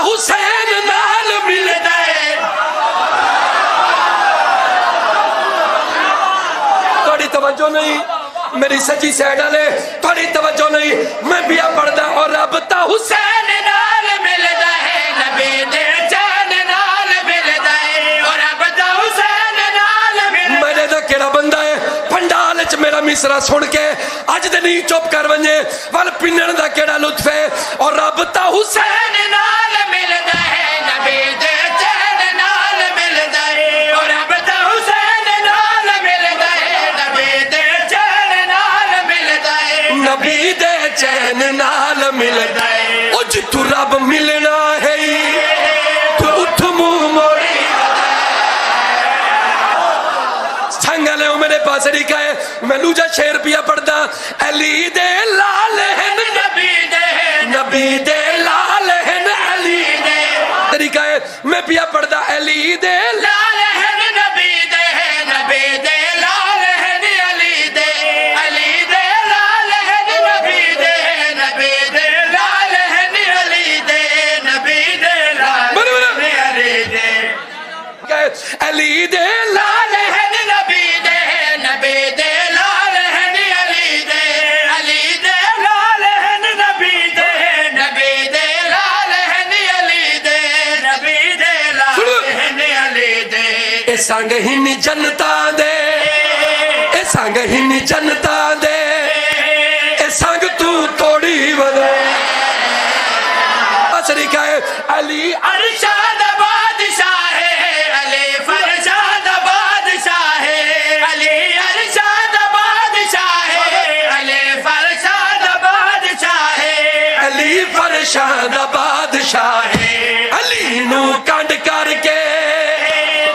حسین نال ملدا ہے. تھوڑی توجہ نہیں میری سچی سائڈ والے, تھوڑی توجہ نہیں. میں بھی پڑھدا اور رب تا حسین نال ملدا ہے, نبی دے چین نال ملدا ہے, اور رب تا حسین نال ملدا. میرے دا کیڑا بندہ ہے پنڈال وچ میرا مصرا سن کے اج دے نہیں چپ کر ونجے ول پنن دا کیڑا لطف ہے, اور رب تا حسین نال ملدا ہے, نبی دے چین نال ملدا ہے, اور رب تا حسین نال ملدا ہے, نبی دے چین نال ملدا ہے, نبی دے چین نال ملدا ہے. او جتھوں رب ملنا ہے تو اتھوں منہ موڑی سنگلے ہو میرے پاس لکھا ہے. میں لوجا شعر پیا پڑھدا, علی دے لال ہیں نبی دے لال ہیں, علی دے طریقہ ہے. میں پیا پڑھدا علی دے لال ہیں نبی دے لال ہیں, علی دے لال ہیں, نبی دے لال ہیں, علی دے نبی دے لال ہیں, علی دے علی دے لال ہیں, نبی دے لال ہیں, علی دے لال ہیں, نبی دے لال ہیں, علی دے لال ہیں, علی دے. اے سنگ ہن جنتا دے, اے سنگ ہن جنتا دے, اے سنگ تو توڑی ودے. اصلی کا ہے علی ارشاد بادشاہ ہے, علی فرشاد بادشاہ ہے, علی ارشاد بادشاہ ہے, علی فرشاد بادشاہ ہے, علی فرشاد بادشاہ ہے. علی نو کنڈ کر کے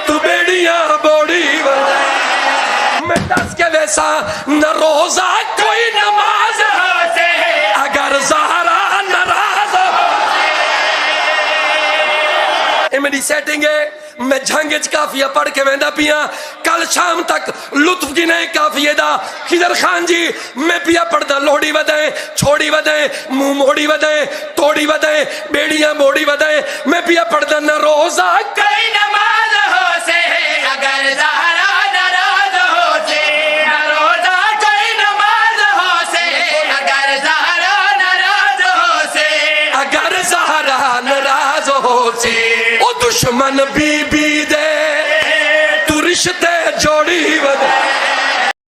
تو بیڑیاں بوڑی ودے. میں دس کے ویسا نہ روزہ کوئی نماز ہو سے اگر زہرا ناراض ہو. اے میری سیٹنگ ہے, میں جھنگج کافیہ پڑھ کے ویندا پیا کل شام تک لطف گنے کافیے دا. خضر خان جی میں پیا پڑھدا لوڑی ودائیں, چھوڑی ودائیں, منہ موڑی ودائیں, توڑی ودائیں, بیڑیاں موڑی ودائیں. میں پیا پڑھدا نہ روزہ کوئی نماز ہو سے اگر زہرا ناراض ہو سے, نہ روزہ کوئی نماز ہو سے اگر زہرا ناراض ہو سے, اگر زہرا ناراض ہو سے. او دشمن بی بی دے تو رشتے جوڑی ودے.